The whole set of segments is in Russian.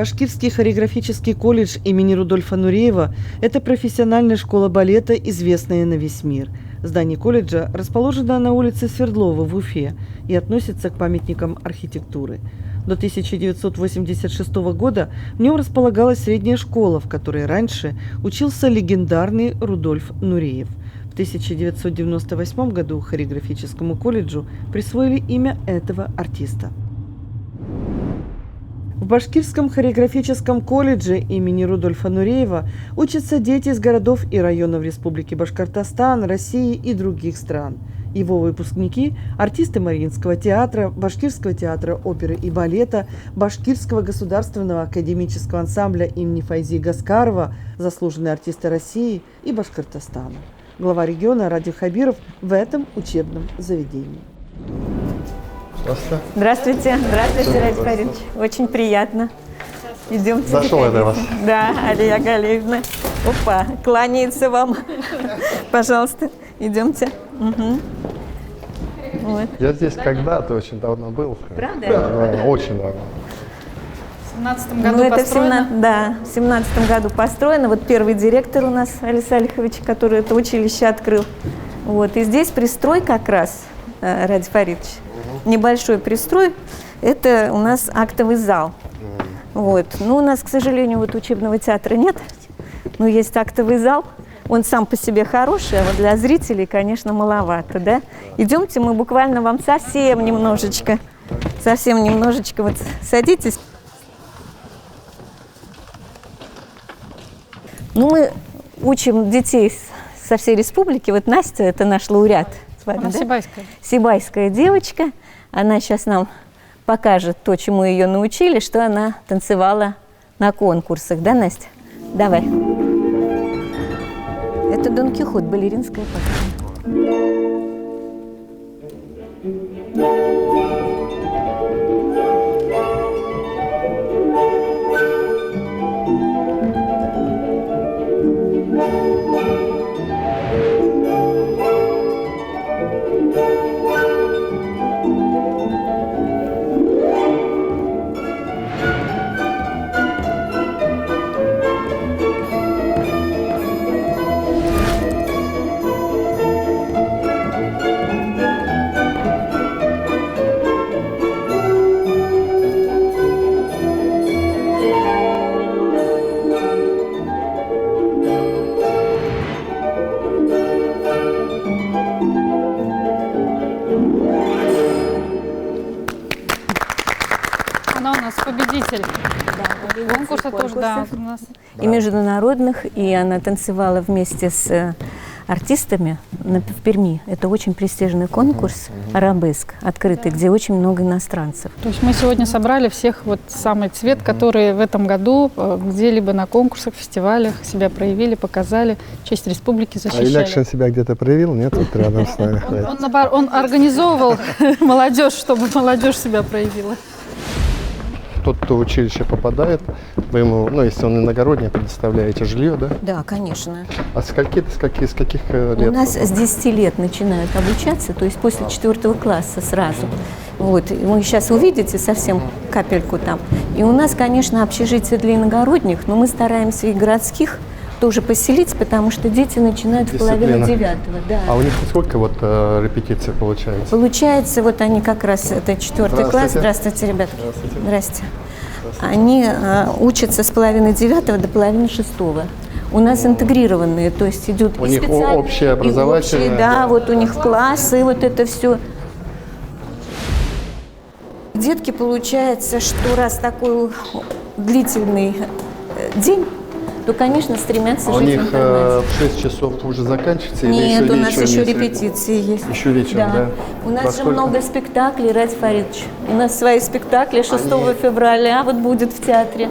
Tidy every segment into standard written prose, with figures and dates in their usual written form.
Башкирский хореографический колледж имени Рудольфа Нуреева – это профессиональная школа балета, известная на весь мир. Здание колледжа расположено на улице Свердлова в Уфе и относится к памятникам архитектуры. До 1986 года в нем располагалась средняя школа, в которой раньше учился легендарный Рудольф Нуреев. В 1998 году хореографическому колледжу присвоили имя этого артиста. В Башкирском хореографическом колледже имени Рудольфа Нуреева учатся дети из городов и районов Республики Башкортостан, России и других стран. Его выпускники – артисты Мариинского театра, Башкирского театра оперы и балета, Башкирского государственного академического ансамбля имени Файзи Гаскарова, заслуженные артисты России и Башкортостана. Глава региона Ради Хабиров в этом учебном заведении. Здравствуйте. Здравствуйте, Ради Фаридович. Очень приятно. Идемте. Зашел я до вас. Да, Алия Галиевна. Опа, кланяется вам. Пожалуйста, идемте. Угу. Вот. Я здесь когда-то очень давно был. Правда? Да, очень давно. В 17 году построено? В 17 году построено. Вот первый директор у нас, Алис Алихович, который это училище открыл. Вот. И здесь пристрой как раз, Ради Фаридович, небольшой пристрой, это у нас актовый зал. Вот. Ну, у нас, к сожалению, вот учебного театра нет, но есть актовый зал. Он сам по себе хороший, а вот для зрителей, конечно, маловато, да? Идемте, мы буквально вам совсем немножечко вот садитесь. Ну, мы учим детей со всей республики. Вот Настя, это наш лауреат. Она да? сибайская. Сибайская девочка. Она сейчас нам покажет то, чему ее научили, что она танцевала на конкурсах. Да, Настя? Давай. Это Дон Кихот, балеринская пара. Она у нас победитель. Да, Конкурса тоже, да, у нас. И международных, и она танцевала вместе с артистами в Перми. Это очень престижный конкурс «Арабеск», открытый, где очень много иностранцев. То есть мы сегодня собрали всех вот самый цвет, которые в этом году где-либо на конкурсах, фестивалях себя проявили, показали, честь республики защищали. А Илякшин себя где-то проявил? Нет, вот рядом с нами. Он организовывал молодежь, чтобы молодежь себя проявила. Тот, кто в училище попадает, вы ему, ну, если он иногородний, предоставляете жилье, да? Да, конечно. А с каких лет? У нас с 10 лет начинают обучаться, то есть после 4 класса сразу. Вот. И вы сейчас увидите совсем капельку там. И у нас, конечно, общежитие для иногородних, но мы стараемся и городских тоже поселить, потому что дети начинают в половину 9-го. Да. А у них сколько вот репетиций получается? Получается, вот они как раз, это 4 класс. Здравствуйте, ребята. Здравствуйте. Здрасте. Они учатся с половины 9 до половины 6. У нас интегрированные, то есть идут у них общее образовательное. Да, вот у них классы, вот это все. Детки, получается, что раз такой длительный день, то, конечно, стремятся жить в интернате. У них в 6 часов уже заканчивается? Нет, или у нас еще вечером, репетиции есть. Еще вечером, да? У нас же много спектаклей, Ради Фаридович. У нас свои спектакли 6 февраля вот будет в театре.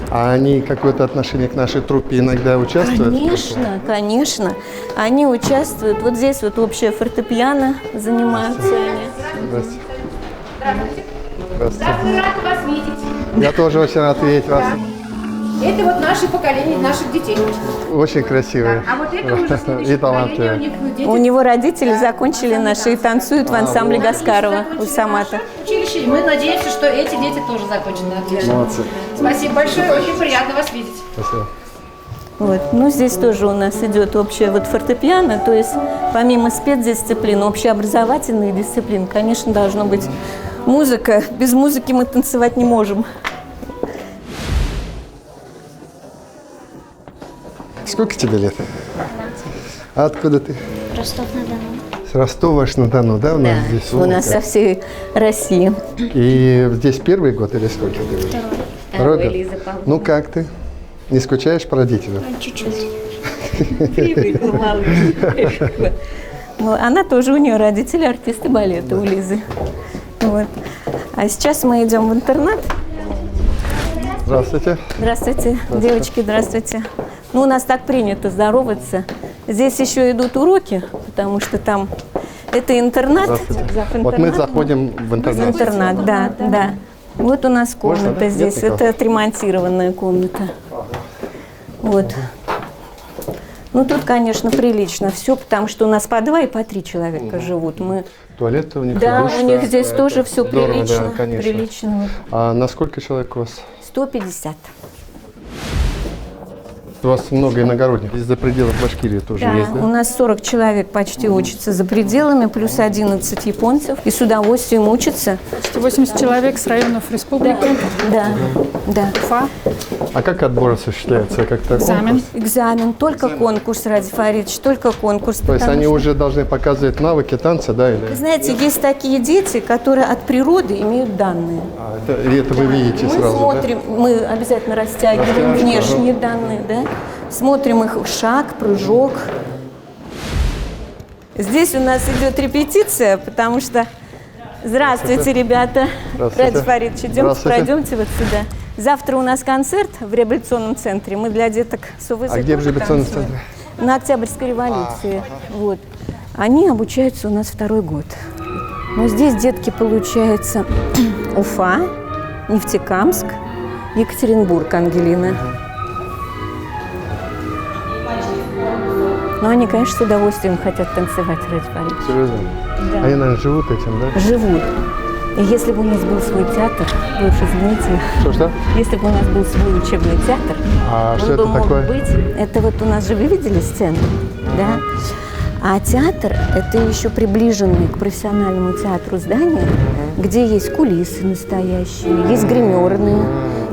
А они какое-то отношение к нашей труппе иногда участвуют? Конечно, конечно. Они участвуют. Вот здесь вот общее фортепиано занимаются они. Здравствуйте. Здравствуйте. Здравствуйте. Рад вас видеть. Я тоже очень рад видеть вас. Это вот наше поколение наших детей. Очень красивые. А вот это уже и следующее поколение, талантливые. у них дети. У него родители закончили наши и танцуют в ансамбле Гаскарова у Самата. Училище. И мы надеемся, что эти дети тоже закончат на отлично. Молодцы. Спасибо большое, очень приятно вас видеть. Спасибо. Вот. Ну, здесь тоже у нас идет общее вот фортепиано, то есть помимо спецдисциплин, общеобразовательных дисциплин, конечно, должна быть музыка. Без музыки мы танцевать не можем. Сколько тебе лет? А откуда ты? Ростов-на-Дону. С Ростова-на-Дону, да? У нас здесь У нас улица. со всей России. И здесь первый год или сколько ты уже? Второй год? Лиза Павловна. Ну как ты? Не скучаешь по родителям? Чуть-чуть. Привыкла, малышка. Ну, она тоже, у нее родители артисты балета, у Лизы. Вот. А сейчас мы идем в интернат. Здравствуйте. Здравствуйте, девочки, здравствуйте. Ну, у нас так принято здороваться. Здесь еще идут уроки, потому что там это интернат. Здравствуйте. Завтра Вот мы интернат. заходим в интернат. Интернат, да, да. Вот у нас комната Можно, да? здесь. Нет никого? Это отремонтированная комната. Вот. Ну, тут, конечно, прилично все, потому что у нас по 2 и по 3 человека живут. Мы... Туалеты у них. Да, душ, у них да. здесь Да, тоже это все здорово, прилично. Да, конечно. Прилично. А на сколько человек у вас? 150. У вас много иногородних. Из-за пределов Башкирии тоже Да, есть, у да? нас 40 человек почти учатся за пределами, плюс 11 японцев. И с удовольствием учатся. Почти 80 человек с районов республики. Да, да. Уфа. А как отбор осуществляется? Как-то Экзамен. конкурс? Экзамен, только конкурс, Ради Фаридович, только конкурс. То есть потому они что, уже должны показывать навыки танца, да? Или? вы знаете, есть такие дети, которые от природы имеют данные. А, это вы видите Мы сразу, смотрим, мы обязательно растягиваем Растяжка, внешние данные, да? Смотрим их шаг, прыжок. Здесь у нас идет репетиция, потому что... Здравствуйте, ребята. Здравствуйте. Ради Фаридович, идемте, Здравствуйте. пройдемте вот сюда. Завтра у нас концерт в реабилитационном центре. Мы для деток СУВЗ. А где в тоже реабилитационном танцуем. центре? На Октябрьской революции. Вот. Они обучаются у нас 2-й год. Но здесь детки, получается, Уфа, Нефтекамск, Екатеринбург, Ангелина. Но они, конечно, с удовольствием хотят танцевать, Ради Фаридович. Серьезно? Да. Они, наверное, живут этим, да? Живут. И если бы у нас был свой театр, вы уж извините, Что? если бы у нас был свой учебный театр, А он что бы это мог такое? быть. Это вот у нас же, вы видели сцену, да? А театр – это еще приближенный к профессиональному театру здание, где есть кулисы настоящие, есть гримерные.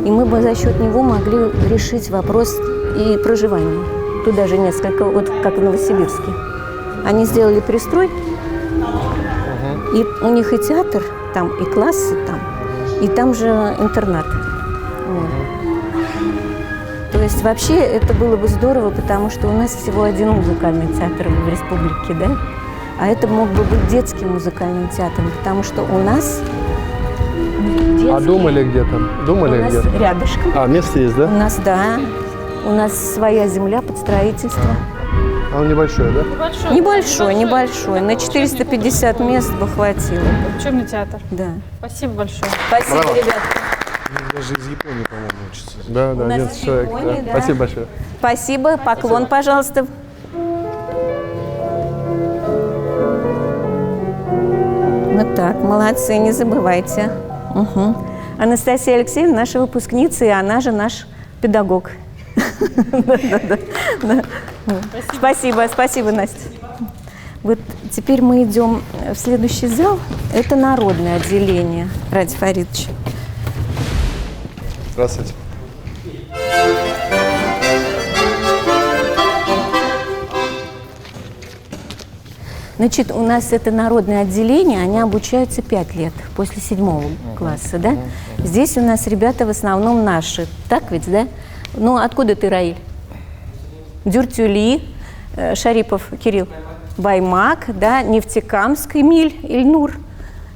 И мы бы за счет него могли решить вопрос и проживания. Туда же несколько, вот как в Новосибирске. Они сделали пристрой, и у них и театр там, и классы там, и там же интернат. Вот. То есть вообще это было бы здорово, потому что у нас всего один музыкальный театр в республике, да? А это мог бы быть детским музыкальным театром, потому что у нас детский, А думали где-то? у Думали нас где-то? рядышком. А, место есть, У да? нас, да, у нас своя земля под строительство. А он небольшой, да? Небольшой, небольшой. На 450 мест бы хватило. Учебный театр. Да. Спасибо большое. Спасибо, ребят. Даже из Японии, по-моему, учатся. Да, да, нас 11 из человек. Японии, да. Спасибо большое. Спасибо. Поклон, пожалуйста. Вот так, молодцы, не забывайте. Угу. Анастасия Алексеевна наша выпускница, и она же наш педагог. Да. Спасибо, спасибо, Настя. Вот теперь мы идем в следующий зал. Это народное отделение, Ради Фаридович. Здравствуйте. Значит, у нас это народное отделение, они обучаются 5 лет, после 7 класса, да? Здесь у нас ребята в основном наши, так ведь, да? Ну, откуда ты, Раиль? Дюртюли, Шарипов Кирилл, Баймак, да, Нефтекамск, Эмиль, Ильнур,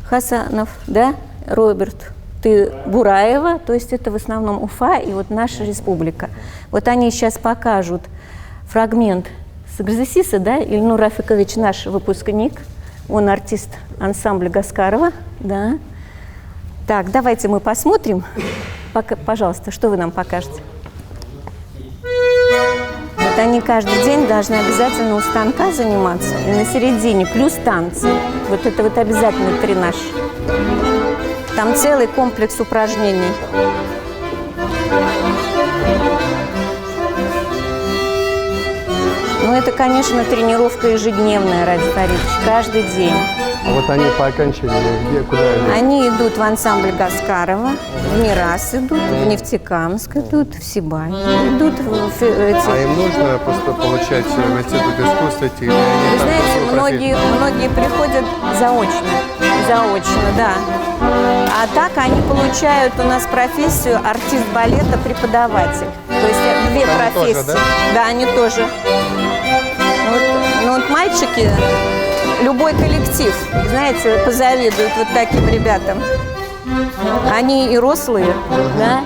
Хасанов, да, Роберт, ты Бураева, то есть это в основном Уфа и вот наша республика. Вот они сейчас покажут фрагмент с экзерсиса, да, Ильнур Рафикович наш выпускник, он артист ансамбля Гаскарова, да. Так, давайте мы посмотрим, пожалуйста, что вы нам покажете. Вот они каждый день должны обязательно у станка заниматься. И на середине плюс танцы. Вот это вот обязательный тренаж. Там целый комплекс упражнений. Ну, это, конечно, тренировка ежедневная, Радий Фаридович, каждый день. А вот они по окончании, где, куда они? Они идут в ансамбль Гаскарова, в Мирас идут, в Нефтекамск идут, в Сибай идут. А им нужно просто получать в институт искусства или они Вы там знаете, тоже многие приходят заочно, да. А так они получают у нас профессию артист балета, преподаватель. То есть две Они профессии. тоже, да? Да, они тоже. Вот мальчики, любой коллектив, знаете, позавидуют вот таким ребятам. Они и рослые, да,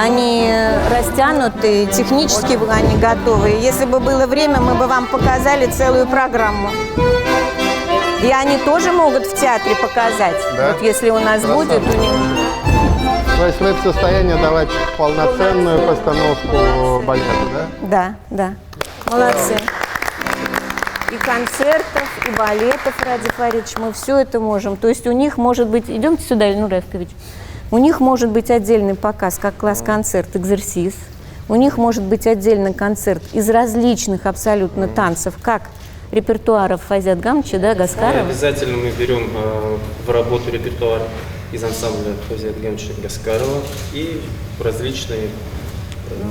они растянутые, технически они готовые. Если бы было время, мы бы вам показали целую программу. И они тоже могут в театре показать. Да? Вот если у нас Красавцы. будет у них. То есть вы в состоянии давать полноценную постановку балета, да? Да. Молодцы. И концертов, и балетов, Радий Фаридович, мы все это можем. То есть у них может быть... Идемте сюда, Ильнур Рафкович. У них может быть отдельный показ, как класс-концерт, экзерсис. У них может быть отдельный концерт из различных абсолютно танцев, как репертуаров Фазят Гамовича, да, Гаскарова. Обязательно мы берем в работу репертуар из ансамбля Фазят Гамовича Гаскарова и различные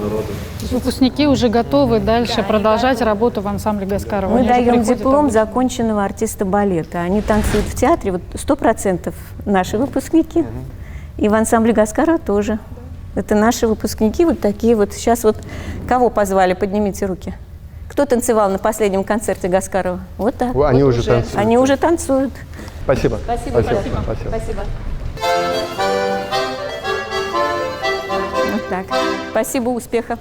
народы. Выпускники уже готовы дальше продолжать работу в ансамбле Гаскарова. Мы Они уже даем приходят диплом обычно. законченного артиста балета. Они танцуют в театре, вот 100% наши выпускники. И в ансамбле Гаскарова тоже. Это наши выпускники, вот такие вот. Сейчас вот кого позвали, поднимите руки. Кто танцевал на последнем концерте Гаскарова? Вот так. Они Вот уже танцуют. Они уже танцуют. Спасибо. Спасибо. Вот так. Спасибо, успеха.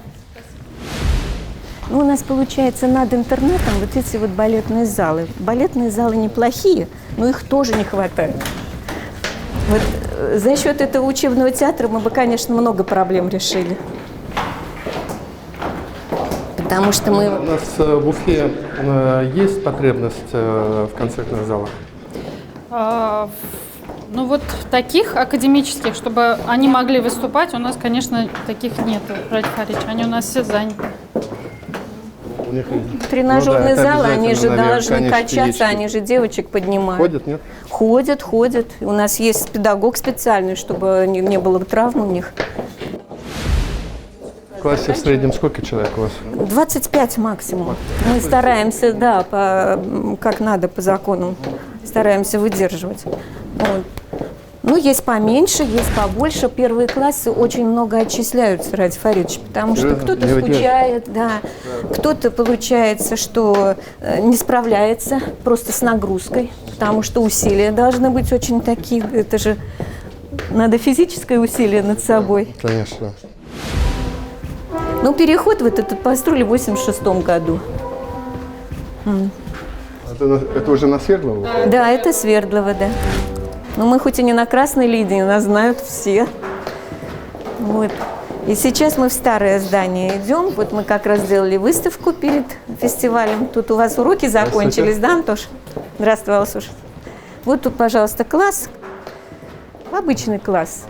Ну, у нас получается над интернетом вот эти вот балетные залы. Балетные залы неплохие, но их тоже не хватает. Вот за счет этого учебного театра мы бы, конечно, много проблем решили. Потому что мы... У нас в Уфе есть потребность в концертных залах? Ну вот таких академических, чтобы они могли выступать, у нас, конечно, таких нет, Радий Фаридович. Они у нас все заняты. У них... Тренажерные это залы, они же обязательно, должны конечно, есть. качаться, они же девочек поднимают. Ходят, нет? Ходят. У нас есть педагог специальный, чтобы не было травм у них. В классе в среднем сколько человек у вас? 25 максимум. Мы стараемся, да, как надо по закону, стараемся выдерживать. Вот. Ну, есть поменьше, есть побольше. Первые классы очень много отчисляются, Радий Фаридович, потому что кто-то скучает, да, кто-то, получается, что не справляется просто с нагрузкой, потому что усилия должны быть очень такие, это же надо физическое усилие над собой. Конечно. Ну, переход вот этот построили в 86-м году. Это уже на Свердлову? Да, это Свердлова, да. Но мы хоть и не на красной линии, нас знают все. Вот. И сейчас мы в старое здание идем. Вот мы как раз сделали выставку перед фестивалем. Тут у вас уроки закончились, да, Антош? Здравствуй, Алсуш. Вот тут, пожалуйста, класс. Обычный класс.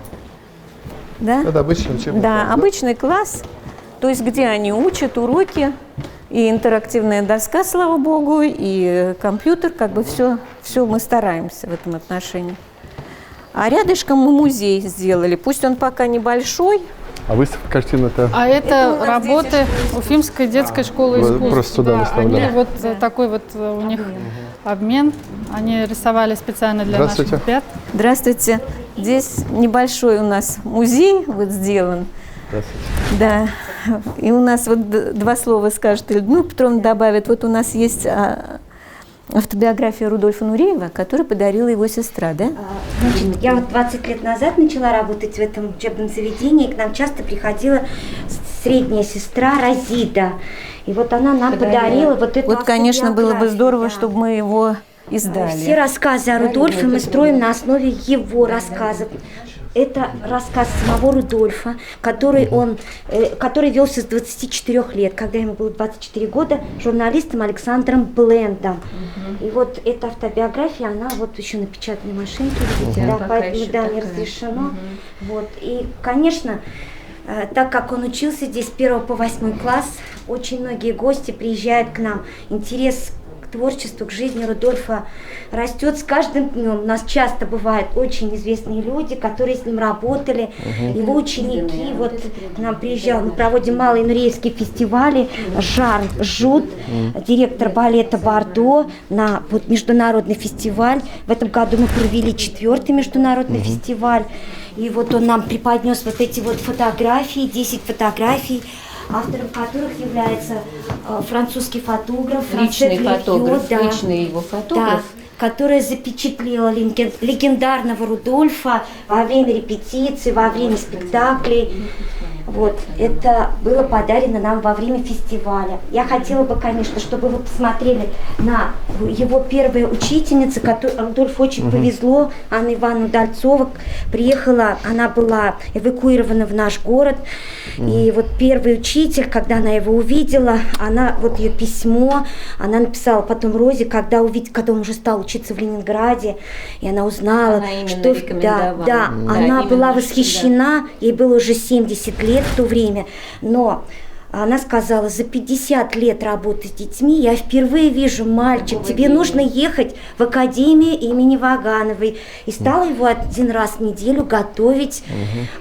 Да? Это обычный учебный Да, класс, обычный класс. То есть где они учат уроки. И интерактивная доска, слава богу, и компьютер. Как бы все мы стараемся в этом отношении. А рядышком мы музей сделали. Пусть он пока небольшой. А выставка картин-то? А это у нас работы Уфимской детской школы Вы искусств. просто туда Да, выставляли. они вот такой вот у них обмен. Они рисовали специально для наших Здравствуйте. ребят. Здравствуйте. Здесь небольшой у нас музей вот сделан. Да. И у нас вот два слова скажет Ильнур Петровна добавит. Вот у нас есть автобиография Рудольфа Нуреева, которую подарила его сестра, да? Значит, я вот 20 лет назад начала работать в этом учебном заведении, и к нам часто приходила средняя сестра Разида. И вот она нам подарила вот эту Вот, конечно, было бы автобиографию, здорово, да. чтобы мы его издали. Все рассказы о Рудольфе мы строим на основе его рассказов. Это рассказ самого Рудольфа, который велся с 24 лет, когда ему было 24 года, журналистом Александром Блендом. И вот эта автобиография, она вот еще на печатной машинке, видите, да, поэтому да, не разрешено. Вот. И, конечно, так как он учился здесь с 1 по 8 класс, очень многие гости приезжают к нам. Интерес к творчеству, к жизни Рудольфа растет с каждым днем. У нас часто бывают очень известные люди, которые с ним работали, его ученики. Вот к нам приезжал, мы проводим малоинуреевские фестивали. Жан Жут, директор балета Бордо, на вот международный фестиваль. В этом году мы провели 4-й международный фестиваль. И вот он нам преподнес вот эти вот фотографии, 10 фотографий, автором которых является французский фотограф, Личный фотограф, да, личный его фотограф. Да, которая запечатлела легендарного Рудольфа во время репетиций, во время спектаклей. Вот, это было подарено нам во время фестиваля. Я хотела бы, конечно, чтобы вы посмотрели на его первая учительница, которой Рудольфу очень повезло, Анна Ивановна Дальцова. Приехала, она была эвакуирована в наш город. И вот первый учитель, когда она его увидела, она, вот ее письмо, она написала потом Розе, когда он уже стал учиться в Ленинграде, и она узнала, она что она была восхищена, ей было уже 70 лет в то время, но она сказала: за 50 лет работы с детьми я впервые вижу, мальчик, тебе нужно ехать в академию имени Вагановой. И стала его 1 раз в неделю готовить,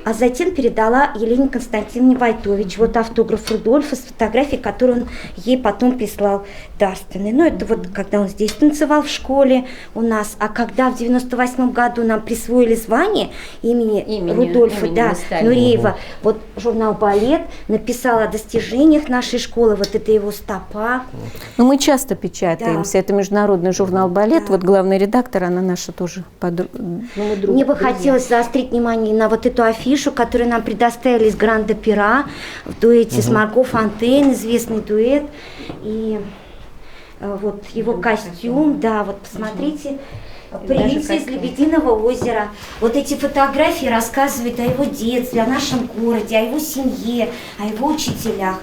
а затем передала Елене Константиновне Войтович. Вот автограф Рудольфа с фотографией, которую он ей потом прислал дарственной. Ну, это вот когда он здесь танцевал в школе у нас, а когда в 98 году нам присвоили звание имени Рудольфа Нуреева, вот журнал «Балет» написал о достижениях нашей школы, вот это его стопа. Ну, мы часто печатаемся. Да. Это международный журнал «Балет». Да. Вот главный редактор, она наша тоже подруга. Мне бы хотелось заострить внимание на вот эту афишу, которую нам предоставили из Гранд-Опера в дуэте с Марго Фонтейн, известный дуэт. И вот его костюм, да, вот посмотрите. «Принц из Лебединого озера». Вот эти фотографии рассказывают о его детстве, о нашем городе, о его семье, о его учителях.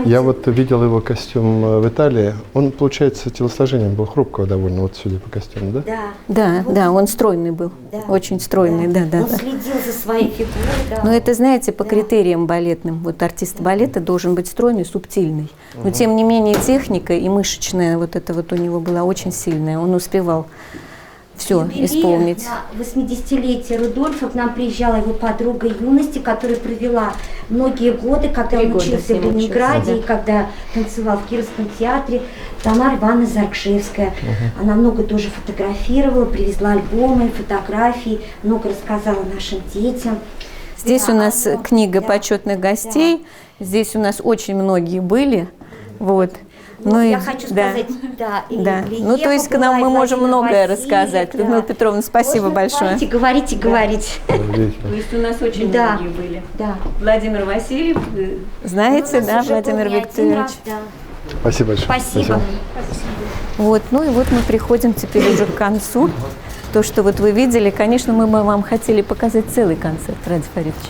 Я вот видел его костюм в Италии. Он, получается, телосложением был хрупкого довольно, вот судя по костюму, да? Да. Да, он стройный был, очень стройный, да. Он следил за своей фигурой, да. Но это, знаете, по критериям балетным. Вот артист балета должен быть стройный, субтильный. Но, тем не менее, техника и мышечная вот это вот у него была очень сильная. Он успевал все исполнить. На 80-летие Рудольфа к нам приезжала его подруга юности, которая провела многие годы, когда он учился в Ленинграде, и когда танцевал в Кировском театре, Тамара Ивановна Заркшевская. Она много тоже фотографировала, привезла альбомы, фотографии, много рассказала нашим детям. Здесь у нас книга почетных гостей, здесь у нас очень многие были, вот. Ну, я хочу сказать, Ну, то есть к нам мы можем многое рассказать. Людмила Петровна, спасибо большое. Говорите. То есть у нас очень многие были. Да. Владимир Васильев, знаете, да, Владимир Викторович? Спасибо большое. Спасибо. Вот, ну и вот мы приходим теперь уже к концу. То, что вот вы видели, конечно, мы бы вам хотели показать целый концерт, Ради Фаридович.